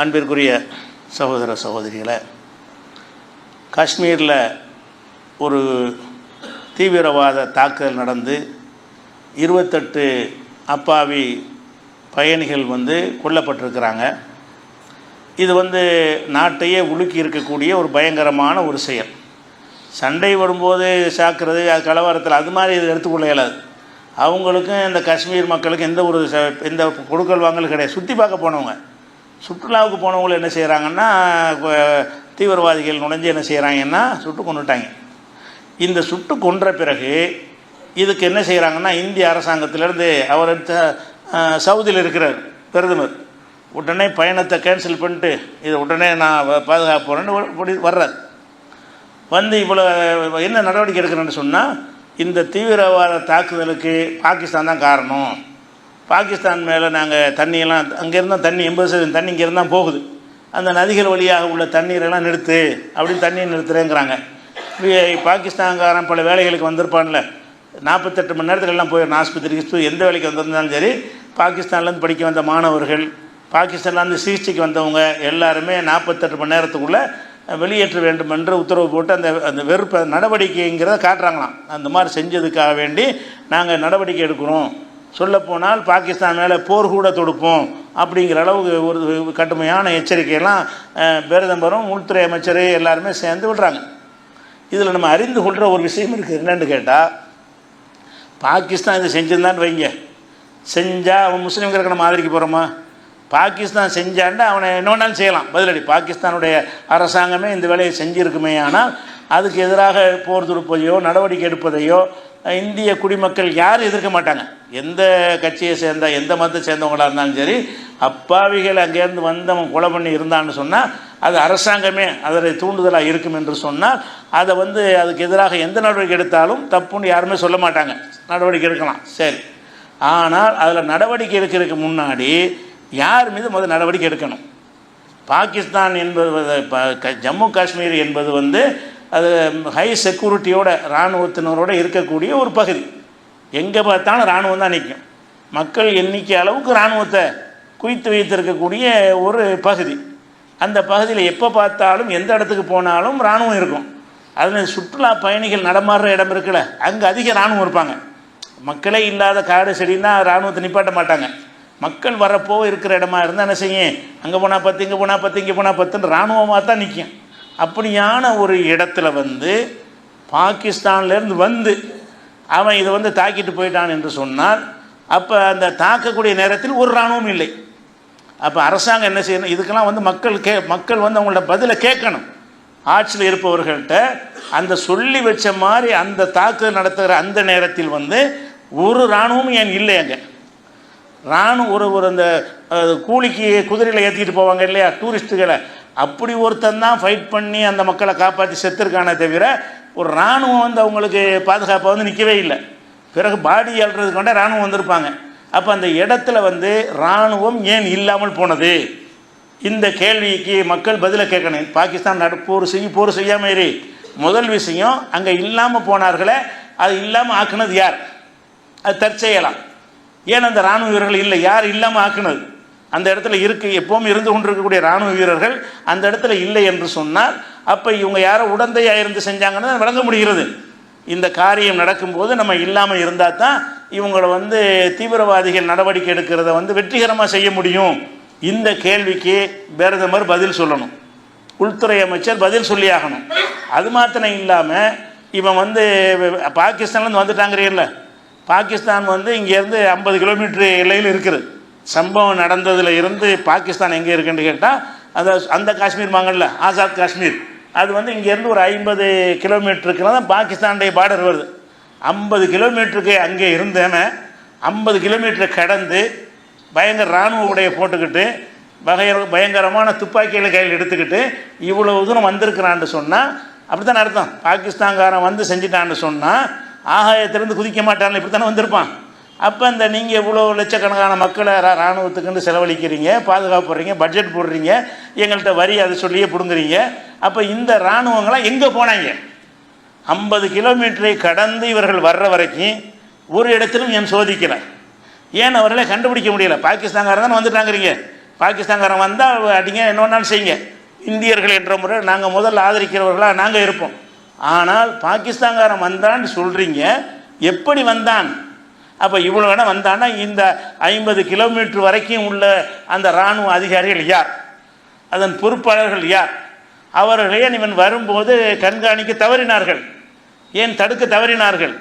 அன்பிற்குரிய சகோதர சகோதரிகளை, காஷ்மீரில் ஒரு தீவிரவாத தாக்குதல் நடந்து 28 அப்பாவி பயணிகள் கொல்லப்பட்டிருக்கிறாங்க. இது நாட்டையே உலுக்கி இருக்கக்கூடிய ஒரு பயங்கரமான ஒரு செயல். சண்டை வரும்போது சாக்கிறது, அது கலவரத்தில் அது மாதிரி இது எடுத்துக்கொள்ள இயலாது. அவங்களுக்கும் இந்த காஷ்மீர் மக்களுக்கும் எந்த கொடுக்கல் வாங்கல் கிடையாது. சுற்றி பார்க்க போனவங்க, சுற்றுலாவுக்கு போனவங்களும் என்ன செய்கிறாங்கன்னா, தீவிரவாதிகள் நுழைஞ்சு என்ன செய்கிறாங்கன்னா சுட்டு கொண்டுட்டாங்க. இந்த சுட்டு கொன்ற பிறகு இதுக்கு என்ன செய்கிறாங்கன்னா, இந்திய அரசாங்கத்திலேருந்து அவர் சவுதியில் இருக்கிறார் பிரதமர், உடனே பயணத்தை கேன்சல் பண்ணிட்டு இதை உடனே நான் பாதுகாப்பு போகிறேன்னு வர்றார். இவ்வளோ என்ன நடவடிக்கை எடுக்கிறேன்னு சொன்னால், இந்த தீவிரவாத தாக்குதலுக்கு பாகிஸ்தான் தான் காரணம். பாகிஸ்தான் மேலே நாங்கள் தண்ணியெல்லாம் அங்கேருந்தான் தண்ணி 80% தண்ணி இங்கேருந்து தான் போகுது, அந்த நதிகள் வழியாக உள்ள தண்ணீரெல்லாம் நிறுத்து அப்படின்னு தண்ணியை நிறுத்துறேங்கிறாங்க. பாகிஸ்தான்காரன் பல வேலைகளுக்கு வந்திருப்பான்ல, 48 மணி நேரத்தில் எல்லாம் போயிடணும். ஆஸ்பத்திரிக்கு எந்த வேலைக்கு வந்திருந்தாலும் சரி, பாகிஸ்தான்லேருந்து படிக்க வந்த மாணவர்கள், பாகிஸ்தான்லேருந்து சிகிச்சைக்கு வந்தவங்க எல்லாருமே 48 மணி நேரத்துக்குள்ளே வெளியேற்ற வேண்டும் என்று உத்தரவு போட்டு அந்த வெறுப்ப நடவடிக்கைங்கிறத காட்டுறாங்களாம். அந்த மாதிரி செஞ்சதுக்காக வேண்டி நாங்கள் நடவடிக்கை எடுக்கிறோம், சொல்லப்போனால் பாகிஸ்தான் மேலே போர் கூட தொடுப்போம் அப்படிங்கிற அளவுக்கு ஒரு கடுமையான எச்சரிக்கையெல்லாம் பிரதமரும் உள்துறை அமைச்சர் எல்லாருமே சேர்ந்து விடுறாங்க. இதில் நம்ம அறிந்து கொள்கிற ஒரு விஷயம் இருக்குது. என்னென்னு கேட்டால், பாகிஸ்தான் இதை செஞ்சிருந்தான்னு வைங்க, செஞ்சால் அவன் முஸ்லீம்களுக்கு நம்ம ஆதரிக்க போகிறோமா? பாகிஸ்தான் செஞ்சான்ட்டு அவனை என்ன வேணாலும் செய்யலாம் பதிலடி. பாகிஸ்தானுடைய அரசாங்கமே இந்த வேலையை செஞ்சுருக்குமே, ஆனால் அதுக்கு எதிராக போர் தொடுப்பதையோ நடவடிக்கை எடுப்பதையோ இந்திய குடிமக்கள் யாரும் எதிர்க்க மாட்டாங்க. எந்த கட்சியை சேர்ந்த எந்த மதத்தை சேர்ந்தவங்களாக இருந்தாலும் சரி, அப்பாவிகள் அங்கேருந்து வந்தவன் கொலை பண்ணி இருந்தான்னு சொன்னால் அது அரசாங்கமே அதனை தூண்டுதலாக இருக்கும் என்று சொன்னால் அதை அதுக்கு எதிராக எந்த நடவடிக்கை எடுத்தாலும் தப்புன்னு யாருமே சொல்ல மாட்டாங்க. நடவடிக்கை எடுக்கலாம், சரி. ஆனால் அதில் நடவடிக்கை எடுக்கிறதுக்கு முன்னாடி யார் மீது முதல் நடவடிக்கை எடுக்கணும்? பாகிஸ்தான் என்பது, ஜம்மு காஷ்மீர் என்பது அது ஹை செக்யூரிட்டியோட இராணுவத்தினரோடு இருக்கக்கூடிய ஒரு பகுதி. எங்கே பார்த்தாலும் இராணுவம் தான் நிற்கும். மக்கள் எண்ணிக்கை அளவுக்கு இராணுவத்தை குவித்து வைத்திருக்கக்கூடிய ஒரு பகுதி. அந்த பகுதியில் எப்போ பார்த்தாலும் எந்த இடத்துக்கு போனாலும் இராணுவம் இருக்கும். அதில் சுற்றுலா பயணிகள் நடமாடுற இடம் இருக்குல்ல, அங்கே அதிக இராணுவம் இருப்பாங்க. மக்களே இல்லாத காடு செடின்னா இராணுவத்தை நிப்பாட்ட மாட்டாங்க. மக்கள் வரப்போ இருக்கிற இடமா இருந்தால் என்ன செய்யும், அங்கே போனால் 10, இங்கே போனால் 10, இங்கே போனால் 10ன்னு இராணுவமாக தான் நிற்கும். அப்படியான ஒரு இடத்துல பாகிஸ்தான்லேருந்து அவன் இதை தாக்கிட்டு போயிட்டான் என்று சொன்னால், அப்போ அந்த தாக்கக்கூடிய நேரத்தில் ஒரு இராணுவம் இல்லை. அப்போ அரசாங்கம் என்ன செய்யணும், இதுக்கெல்லாம் மக்கள் அவங்களோட பதிலை கேட்கணும். ஆட்சியில் இருப்பவர்கள்ட்ட அந்த சொல்லி வச்ச மாதிரி அந்த தாக்குதல் நடத்துகிற அந்த நேரத்தில் ஒரு இராணுவமும் ஏன் இல்லை. அங்கே இராணுவம் அந்த கூலிக்கு குதிரையில் ஏற்றிக்கிட்டு போவாங்க இல்லையா டூரிஸ்ட்டுகளை, அப்படி ஒருத்தன் தான் ஃபைட் பண்ணி அந்த மக்களை காப்பாற்றி செத்துருக்கானே தவிர ஒரு இராணுவம் அவங்களுக்கு பாதுகாப்பாக நிற்கவே இல்லை. பிறகு பாடி அல்றதுக்கு கொண்டே இராணுவம் வந்திருப்பாங்க. அப்போ அந்த இடத்துல இராணுவம் ஏன் இல்லாமல் போனது, இந்த கேள்விக்கு மக்கள் பதிலை கேட்கணும். பாகிஸ்தான் போர் செய்யாமல் இரு. முதல் விஷயம், அங்கே இல்லாமல் போனார்களே, அது இல்லாமல் ஆக்குனது யார்? அது தற்செயலாம். ஏன் அந்த இராணுவ வீரர்கள் இல்லை? யார் இல்லாமல் ஆக்குனது? அந்த இடத்துல எப்போவும் இருந்து கொண்டிருக்கக்கூடிய இராணுவ வீரர்கள் அந்த இடத்துல இல்லை என்று சொன்னால், அப்போ இவங்க யாரோ உடந்தையாக இருந்து செஞ்சாங்கன்னு விளங்க முடிகிறது. இந்த காரியம் நடக்கும்போது நம்ம இல்லாமல் இருந்தால் தான் இவங்களை தீவிரவாதிகள் நடவடிக்கை எடுக்கிறத வெற்றிகரமாக செய்ய முடியும். இந்த கேள்விக்கு பிரதமர் பதில் சொல்லணும், உள்துறை அமைச்சர் பதில் சொல்லி ஆகணும். அது மாத்திரம் இல்லாமல் இவன் பாகிஸ்தான்லேருந்து வந்துட்டாங்கிறீல்ல, பாகிஸ்தான் இங்கேருந்து 50 கிலோமீட்டர் எல்லையில் இருக்குது. சம்பவம் நடந்ததில் இருந்து பாகிஸ்தான் எங்கே இருக்குன்னு கேட்டால், அந்த காஷ்மீர் வாங்கல, ஆசாத் காஷ்மீர், அது இங்கேருந்து ஒரு 50 கிலோமீட்டருக்கு தான் பாகிஸ்தானுடைய பார்டர் வருது. 50 கிலோமீட்டருக்கு அங்கே இருந்தேன், 50 கிலோமீட்டரை கடந்து பயங்கர இராணுவ உடைய போட்டுக்கிட்டு பயங்கரமான துப்பாக்கிகளை கையில் எடுத்துக்கிட்டு இவ்வளவு தூரம் வந்திருக்கிறான்னு சொன்னால் அப்படி தானே அர்த்தம். பாகிஸ்தான்காரன் செஞ்சிட்டான்னு சொன்னால் ஆகாயத்திலேருந்து குதிக்க மாட்டான்னு இப்படி தானே வந்திருப்பான். அப்போ நீங்கள் இவ்வளோ லட்சக்கணக்கான மக்களை இராணுவத்துக்குன்னு செலவழிக்கிறீங்க, பாதுகாப்பு போடுறீங்க, பட்ஜெட் போடுறீங்க, எங்கள்கிட்ட வரி அதை சொல்லியே பிடுங்குறீங்க. அப்போ இந்த இராணுவங்களாம் எங்கே போனாங்க? 50 கிலோமீட்டரை கடந்து இவர்கள் வர்ற வரைக்கும் ஒரு இடத்திலும் ஏன் சோதிக்கலை? ஏன் அவர்களே கண்டுபிடிக்க முடியல? பாகிஸ்தான்காரன் தானே வந்துட்டாங்கிறீங்க, பாகிஸ்தான்காரன் வந்தால் அடிங்க என்ன வேணாலும் செய்யுங்க, இந்தியர்கள் என்ற முறை நாங்கள் முதல்ல ஆதரிக்கிறவர்களாக நாங்கள் இருப்போம். ஆனால் பாகிஸ்தான்காரன் வந்தான்னு சொல்கிறீங்க, எப்படி வந்தான்? அப்போ இவ்வளோ வேணால் வந்தான்னா இந்த 50 கிலோமீட்டர் வரைக்கும் உள்ள அந்த இராணுவ அதிகாரிகள் யார்? அதன் பொறுப்பாளர்கள் யார்? அவர்களே இவன் வரும்போது கண்காணிக்க தவறினார்கள், ஏன் தடுக்க தவறினார்கள்?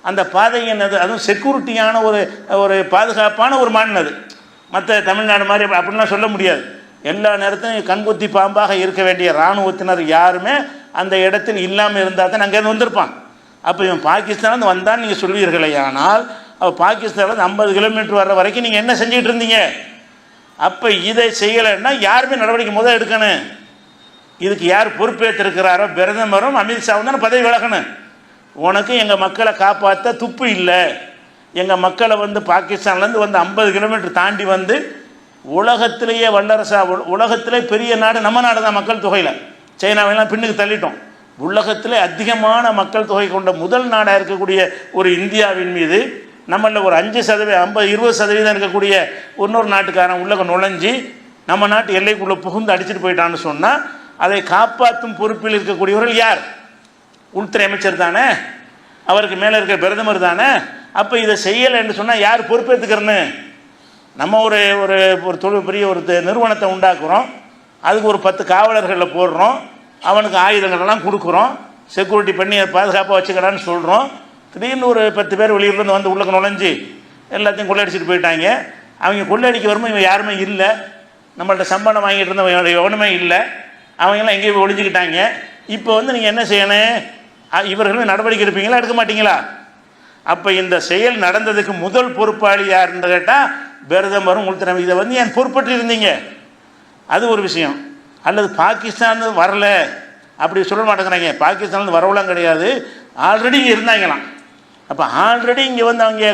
அந்த பாதை என்னது? அதுவும் செக்யூரிட்டியான ஒரு பாதுகாப்பான ஒரு மாநிலம் அது. மற்ற தமிழ்நாடு மாதிரி அப்படின்லாம் சொல்ல முடியாது. எல்லா நேரத்தையும் கண்குத்தி பாம்பாக இருக்க வேண்டிய இராணுவத்தினர் யாருமே அந்த இடத்தில் இல்லாமல் இருந்தால் தான் அங்கேருந்து வந்திருப்பான். அப்போ இவன் பாகிஸ்தான்லேருந்து வந்தான்னு நீங்கள் சொல்வீர்களே, ஆனால் பாகிஸ்தான்லேருந்து 50 கிலோமீட்டர் வர்ற வரைக்கும் நீங்கள் என்ன செஞ்சுக்கிட்டு இருந்தீங்க? அப்போ இதை செய்யலைன்னா யாருமே நடவடிக்கை முதல் எடுக்கணும். இதுக்கு யார் பொறுப்பேற்றிருக்கிறாரோ பிரதமரும் அமித்ஷாவும் தானே பதவி விலகணும். உனக்கு எங்கள் மக்களை காப்பாற்ற துப்பு இல்லை. எங்கள் மக்களை பாகிஸ்தான்லேருந்து 50 கிலோமீட்டர் தாண்டி உலகத்திலேயே வல்லரசா, உலகத்திலே பெரிய நாடு நம்ம நாடு தான் மக்கள் தொகையில். சைனாவெல்லாம் பின்னுக்கு தள்ளிட்டோம். உலகத்திலே அதிகமான மக்கள் தொகை கொண்ட முதல் நாடாக இருக்கக்கூடிய ஒரு இந்தியாவின் மீது நம்மளில் ஒரு 5%, 20% இருக்கக்கூடிய இன்னொரு நாட்டுக்காரன் உலக நுழைஞ்சி நம்ம நாட்டு எல்லைக்குள்ளே புகுந்து அடிச்சுட்டு போயிட்டான்னு சொன்னால் அதை காப்பாற்றும் பொறுப்பில் இருக்கக்கூடியவர்கள் யார்? உள்துறை அமைச்சர் தானே, அவருக்கு மேலே இருக்கிற பிரதமர் தானே. அப்போ இதை செய்யலை என்று சொன்னால் யார் பொறுப்பேற்றுக்கிறன்னு? நம்ம ஒரு ஒரு ஒரு தொழில் பெரிய ஒரு நிறுவனத்தை உண்டாக்குறோம், அதுக்கு ஒரு 10 காவலர்களை போடுறோம், அவனுக்கு ஆயுதங்கள்லாம் கொடுக்குறோம், செக்யூரிட்டி பண்ணி பாதுகாப்பாக வச்சுக்கலான்னு சொல்கிறோம். திடீர்னு ஒரு 10 பேர் வெளியிலேருந்து உள்ளே நுழைஞ்சி எல்லாத்தையும் கொள்ளையடிச்சிட்டு போயிட்டாங்க. அவங்க கொள்ளையடிக்க வரும்போது இவங்க யாருமே இல்லை, நம்மள்ட்ட சம்பளம் வாங்கிட்டு இருந்தவங்க எவனுமே இல்லை, அவங்கெல்லாம் எங்கேயும் ஒழிஞ்சிக்கிட்டாங்க. இப்போ நீங்கள் என்ன செய்யணும்? இவர்களும் நடவடிக்கை எடுப்பீங்களா, எடுக்க மாட்டீங்களா? அப்போ இந்த செயல் நடந்ததுக்கு முதல் பொறுப்பாளி யாருன்னு கேட்டால் பிரதமரும் உள்துறை. இதை ஏன் பொறுப்பற்று இருந்தீங்க? அது ஒரு விஷயம். அல்லது பாகிஸ்தான் வரல அப்படி சொல்ல மாட்டேங்கிறாங்க. பாகிஸ்தான்லேருந்து வரவெல்லாம் கிடையாது, ஆல்ரெடி இங்கே இருந்தாங்களாம். அப்போ ஆல்ரெடி இங்கே அவங்க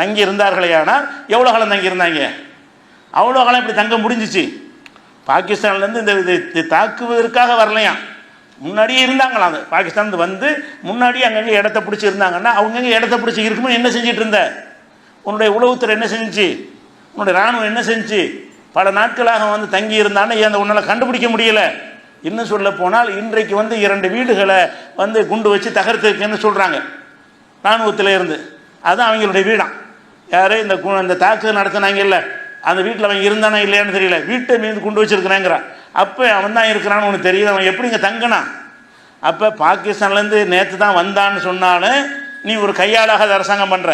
தங்கி இருந்தார்களே. ஆனால் எவ்வளோ காலம் தங்கி இருந்தாங்க? அவ்வளோ காலம் இப்படி தங்க முடிஞ்சிச்சு. பாகிஸ்தான்லேருந்து இந்த தாக்குவதற்காக வரலையாம், முன்னாடியே இருந்தாங்களாம். அது பாகிஸ்தான்லேருந்து முன்னாடியே அங்கங்கே இடத்த பிடிச்சி இருந்தாங்கன்னா அவங்கங்கே இடத்த பிடிச்சி இருக்கும்போது என்ன செஞ்சிட்டு இருந்த? உன்னுடைய உளவுத்துறை என்ன செஞ்சிச்சு? உன்னுடைய இராணுவம் என்ன செஞ்சு? பல நாட்களாக தங்கி இருந்தானே அந்த உன்னால் கண்டுபிடிக்க முடியல. இன்னும் சொல்ல போனால் இன்றைக்கு 2 வீடுகளை குண்டு வச்சு தகர்த்துருக்குன்னு சொல்கிறாங்க இராணுவத்தில் இருந்து. அதுதான் அவங்களுடைய வீடாம். யார் இந்த தாக்குதல் நடத்தினாங்கல்ல, அந்த வீட்டில் அவன் இருந்தானா இல்லையான்னு தெரியல, வீட்டை மீது குண்டு வச்சுருக்கிறாங்கிறான். அப்போ அவன் தான் இருக்கிறான்னு ஒன்று தெரியுது. அவன் எப்படி இங்கே தங்கினான்? அப்போ பாகிஸ்தான்லேருந்து நேற்று தான் வந்தான்னு சொன்னாலும் நீ ஒரு கையாளாக அரசாங்கம் பண்ணுற.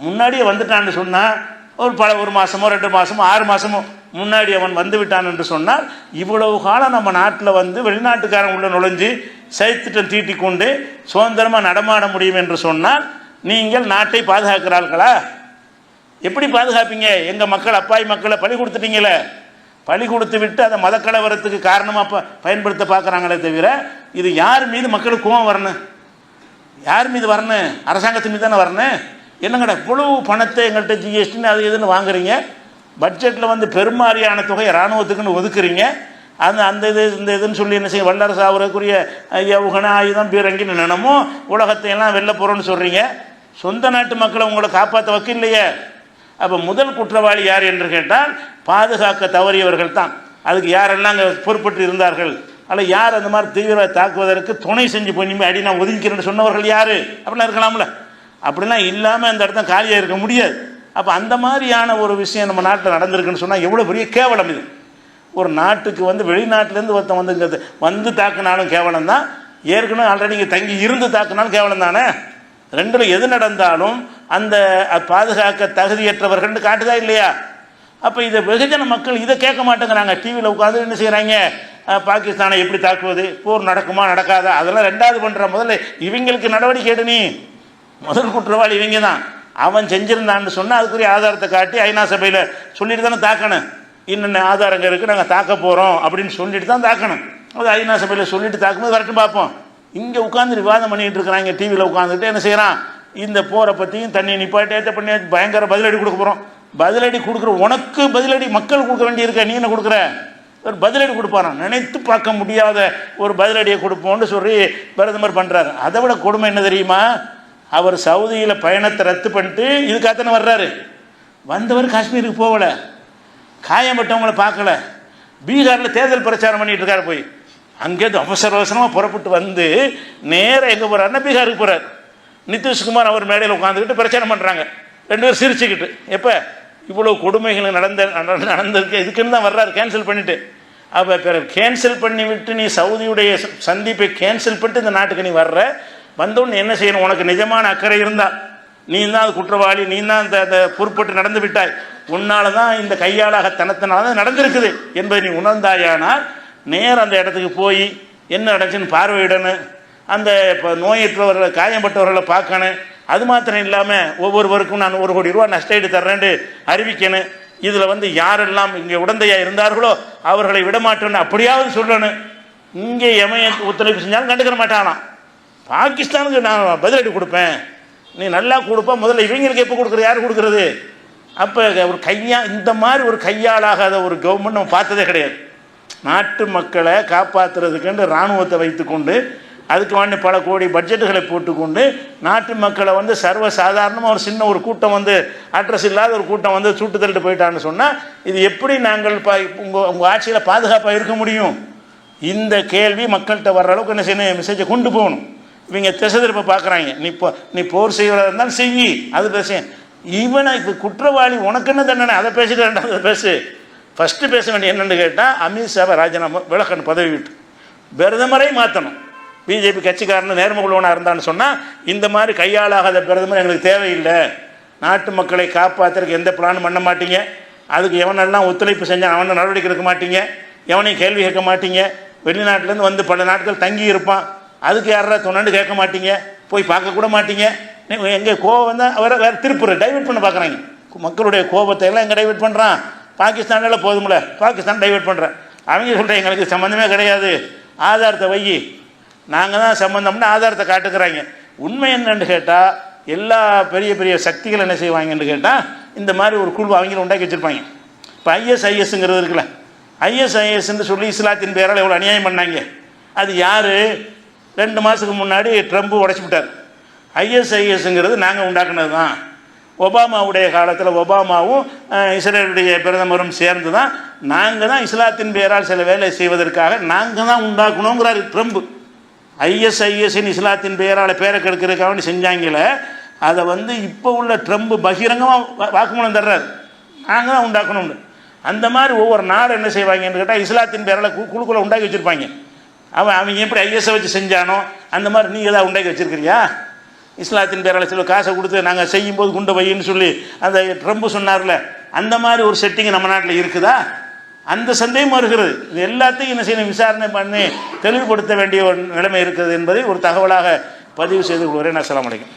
முன்னாடியே வந்துட்டான்னு சொன்னால் ஒரு மாதமோ 2 மாதமோ 6 மாதமோ முன்னாடி அவன் வந்து விட்டான் என்று சொன்னால் இவ்வளவு காலம் நம்ம நாட்டில் வெளிநாட்டுக்காரன் உள்ள நுழைஞ்சு சைத்திட்டம் தீட்டி கொண்டு சுதந்திரமாக நடமாட முடியும் என்று சொன்னால் நீங்கள் நாட்டை பாதுகாக்கிறார்களா? எப்படி பாதுகாப்பீங்க? எங்கள் மக்கள் அப்பாவி மக்களை பலி கொடுத்துட்டீங்களே. பலி கொடுத்து விட்டு அதை மதக்கலவரத்துக்கு காரணமாக பயன்படுத்த பார்க்குறாங்களே தவிர இது யார் மீது மக்களுக்கு கோவம் வரணும்? யார் மீது வரணும்? அரசாங்கத்தின் மீது தானே வரணும். என்னங்கடா இவ்வளவு பணத்தை எங்கள்கிட்ட ஜிஎஸ்டின்னு அது இதுன்னு வாங்குறீங்க, பட்ஜெட்டில் பெருமாறியான தொகை இராணுவத்துக்குன்னு ஒதுக்குறீங்க, அந்த இந்த இதுன்னு சொல்லி என்ன செய்ய வல்லரசு ஆகிறதுக்குரிய ஏவுகணை ஆயுதம் பீரங்கின்னு நினமோ உலகத்தை எல்லாம் வெளில போகிறோன்னு சொல்கிறீங்க. சொந்த நாட்டு மக்களை உங்களை காப்பாற்ற வைக்கலையே. அப்போ முதல் குற்றவாளி யார் என்று கேட்டால் பாதுகாக்க தவறியவர்கள் தான். அதுக்கு யாரெல்லாம் அங்கே பொறுப்பட்டு இருந்தார்கள், அல்ல யார் அந்த மாதிரி தீவிர தாக்குவதற்கு துணை செஞ்சு போய் அடி நான் ஒதுங்கிறேன்னு சொன்னவர்கள் யார்? அப்படிலாம் இருக்கலாம்ல. அப்படிலாம் இல்லாமல் அந்த இடத்த காலியாக இருக்க முடியாது. அப்போ அந்த மாதிரியான ஒரு விஷயம் நம்ம நாட்டில் நடந்திருக்குன்னு சொன்னால் எவ்வளோ பெரிய கேவலம் இது. ஒரு நாட்டுக்கு வெளிநாட்டிலேருந்து ஒருத்தன் தாக்குனாலும் கேவலம் தான், ஏற்கனவே ஆல்ரெடி இங்கே தங்கி இருந்து தாக்குனாலும் கேவலம் தானே. ரெண்டில் எது நடந்தாலும் அந்த பாதுகாக்க தகுதியற்றவர்கள் காட்டுதா இல்லையா? அப்போ இதை வெகுஜன மக்கள் இதை கேட்க மாட்டேங்கிறாங்க. டிவியில் உட்காந்து என்ன செய்கிறாங்க, பாகிஸ்தானை எப்படி தாக்குவது, போர் நடக்குமா நடக்காதா, அதெல்லாம் ரெண்டாவது பண்ணுற. முதல்ல இவங்களுக்கு நடவடிக்கை எடு. நீ முதல் குற்றவாளி இவங்க தான். அவன் செஞ்சிருந்தான்னு சொன்னால் அதுக்குரிய ஆதாரத்தை காட்டி ஐநா சபையில் சொல்லிட்டு தானே தாக்கணும். இன்னென்ன ஆதாரங்கள் இருக்குது, நாங்கள் தாக்க போகிறோம் அப்படின்னு சொல்லிட்டு தான் தாக்கணும். அது ஐநா சபையில் சொல்லிட்டு தாக்கும்போது வரட்டும் பார்ப்போம். இங்கே உட்காந்து விவாதம் பண்ணிகிட்டு இருக்கிறாங்க. டிவியில் உட்காந்துட்டு என்ன செய்கிறான், இந்த போரை பற்றியும் தண்ணி நிப்பாட்டேற்ற பண்ணி பயங்கர பதிலடி கொடுக்க போகிறோம். பதிலடி கொடுக்குற உனக்கு பதிலடி மக்கள் கொடுக்க வேண்டியிருக்க, நீ என்ன கொடுக்குற? ஒரு பதிலடி கொடுப்பாரான், நினைத்து பார்க்க முடியாத ஒரு பதிலடியை கொடுப்போம்னு சொல்லி பிரதமர் பண்ணுறாரு. அதை விட கொடுமை என்ன தெரியுமா? அவர் சவுதியில் பயணத்தை ரத்து பண்ணிட்டு இதுக்காகத்தானே வர்றாரு. வந்தவர் காஷ்மீருக்கு போகலை. காயம்பட்டவங்களை பார்க்கல. பீகாரில் தேர்தல் பிரச்சாரம் பண்ணிட்டு இருக்காரு. போய் அங்கேருந்து அவசர அவசரமாக புறப்பட்டு வந்து நேராக எங்கே போகிறாருன்னா பீகாருக்கு போகிறார். நிதிஷ்குமார் அவர் மேடையில் உட்காந்துக்கிட்டு பிரச்சாரம் பண்ணுறாங்க. 2 பேரும் சிரிச்சுக்கிட்டு. எப்போ இவ்வளோ கொடுமைகள் நடந்திருக்கு, இதுக்குன்னு தான் வர்றாரு கேன்சல் பண்ணிவிட்டு. அப்போ பிறகு கேன்சல் பண்ணி விட்டு நீ சவுதியுடைய சந்திப்பை கேன்சல் பண்ணிட்டு இந்த நாட்டுக்கு நீ வர்ற, வந்தோன்னு என்ன செய்யணும்? உனக்கு நிஜமான அக்கறை இருந்தால் நீ தான் அது குற்றவாளி, நீ தான் அந்த பொறுப்பட்டு நடந்து விட்டாய், உன்னால தான் இந்த கையாளாக தனத்தினால தான் நடந்திருக்குது என்பதை நீ உணர்ந்தாயானால் நேரம் அந்த இடத்துக்கு போய் என்ன நடந்துச்சுன்னு பார்வையிடணும். அந்த இப்போ நோயற்றவர்களை காயப்பட்டவர்களை பார்க்கணும். அது மாத்திரம் இல்லாமல் ஒவ்வொருவருக்கும் நான் 1 கோடி ரூபா நஷ்டஈடு தர்றேன்னு அறிவிக்கணும். இதில் வந்து யாரெல்லாம் இங்கே உடந்தையாக இருந்தார்களோ அவர்களை விடமாட்டேன்னு அப்படியாவது சொல்லணும். இங்கே எமைய ஒத்துழைப்பு செஞ்சாலும் கண்டுக்கிற மாட்டானாம். பாகிஸ்தானுக்கு நான் பதிலடி கொடுப்பேன், நீ நல்லா கொடுப்பா, முதல்ல இவங்களுக்கு எப்போ கொடுக்குறது, யார் கொடுக்குறது? அப்போ ஒரு இந்த மாதிரி ஒரு கையாளாகாத ஒரு கவர்மெண்ட் நம்ம பார்த்ததே கிடையாது. நாட்டு மக்களை காப்பாற்றுறதுக்குன்னு இராணுவத்தை வைத்துக்கொண்டு அதுக்கு வேண்டி பல கோடி பட்ஜெட்டுகளை போட்டுக்கொண்டு நாட்டு மக்களை வந்து சர்வசாதாரணமாக ஒரு சின்ன ஒரு கூட்டம் வந்து அட்ரஸ் இல்லாத ஒரு கூட்டம் வந்து சுட்டு தள்ளிட்டு போயிட்டான்னு சொன்னால் இது எப்படி நாங்கள் உங்கள் ஆட்சியில் பாதுகாப்பாக இருக்க முடியும்? இந்த கேள்வி மக்கள்கிட்ட வர்ற அளவுக்கு என்ன செய்யணும்? மெசேஜை கொண்டு போகணும். இவங்க திசை திருப்ப பார்க்குறாங்க. நீ போர் செய்கிறதா இருந்தாலும் செய்யி, அது பேச. இவனை இப்போ குற்றவாளி உனக்கு என்ன தண்டனை அதை பேசிட்டு 2வது பேசு. ஃபஸ்ட்டு பேச வேண்டிய என்னென்னு கேட்டால் அமித்ஷாவை ராஜினாமா விலக்கணும், பதவி விட்டு பிரதமரை மாற்றணும். பிஜேபி கட்சிக்காரன் நேர்முகஉள்ளவனாக இருந்தான்னு சொன்னால் இந்த மாதிரி கையாளாகாத பிரதமர் எங்களுக்கு தேவையில்லை. நாட்டு மக்களை காப்பாற்றுறதுக்கு எந்த பிளானும் பண்ண மாட்டீங்க, அதுக்கு எவனெல்லாம் ஒத்துழைப்பு செஞ்சால் அவனை நடவடிக்கை எடுக்க மாட்டீங்க, எவனையும் கேள்வி கேட்க மாட்டீங்க. வெளிநாட்டிலேருந்து வந்து பல நாட்கள் தங்கி இருப்பான், அதுக்கு யாரா துணண்டு கேட்க மாட்டீங்க, போய் பார்க்க கூட மாட்டீங்க. எங்கள் கோபம் தான் அவரை வேறு திருப்புற டைவெர்ட் பண்ண பார்க்குறாங்க. மக்களுடைய கோபத்தை எல்லாம் எங்கே டைவெர்ட் பண்ணுறான்? பாகிஸ்தானில் போதும்ல, பாகிஸ்தான் டைவெர்ட் பண்ணுறேன். அவங்க சொல்கிறேன் எங்களுக்கு சம்மந்தமே கிடையாது, ஆதாரத்தை வை, நாங்கள் தான் சம்மந்தம்னு ஆதாரத்தை காட்டுக்கிறாங்க. உண்மை என்னன்னு கேட்டால் எல்லா பெரிய பெரிய சக்திகள் என்ன செய்வாங்கன்னு கேட்டால் இந்த மாதிரி ஒரு குழு அவங்களும் உண்டாக்கி வச்சுருப்பாங்க. இப்போ ஐஎஸ்ஐஎஸ்ங்கிறது இருக்குல்ல, ஐஎஸ்ஐஎஸ்ன்னு சொல்லி இஸ்லாத்தின் பேரால் எவ்வளோ அநியாயம் பண்ணாங்க. அது யார்? 2 மாதத்துக்கு முன்னாடி ட்ரம்ப் உடைச்சி விட்டார். ஐஎஸ்ஐஎஸ்ங்கிறது நாங்கள் உண்டாக்குனது தான். ஒபாமாவுடைய காலத்தில் ஒபாமாவும் இஸ்ரேலுடைய பிரதமரும் சேர்ந்து தான் நாங்கள் தான் இஸ்லாத்தின் பேரால் சில வேலை செய்வதற்காக நாங்கள் தான் உண்டாக்கணுங்கிறார் ட்ரம்ப். ஐஎஸ்ஐஎஸ்ன்னு இஸ்லாத்தின் பெயரால் பேரை கெடுக்கிறதுக்காக செஞ்சாங்கள, அதை வந்து இப்போ உள்ள ட்ரம்ப் பகிரங்கமாக வாக்குமூலம் தர்றாரு, நாங்கள் தான் உண்டாக்கணும்னு. அந்த மாதிரி ஒவ்வொரு நாடு என்ன செய்வாங்கன்னு கேட்டால் இஸ்லாத்தின் பேரால் குழுக்குள்ள உண்டாக்கி வச்சுருப்பாங்க. அவங்க எப்படி ஐஎஸ்ஐ வச்சு செஞ்சானோ அந்த மாதிரி நீ எதாவது உண்டாக்கி வச்சுருக்கிறியா? இஸ்லாத்தின் பேரால் சில காசை கொடுத்து நாங்கள் செய்யும்போது குண்டை வையின்னு சொல்லி அந்த ட்ரம்ப் சொன்னார்ல, அந்த மாதிரி ஒரு செட்டிங் நம்ம நாட்டில் இருக்குதா? அந்த சந்தேகம் வருகிறது. இது எல்லாத்தையும் என்ன செய்யணும்? விசாரணை பண்ணி தெளிவுபடுத்த வேண்டிய ஒரு நிலைமை இருக்கிறது என்பதை ஒரு தகவலாக பதிவு செய்து கொள்கிறேன். அஸ்ஸலாமு அலைக்கும்.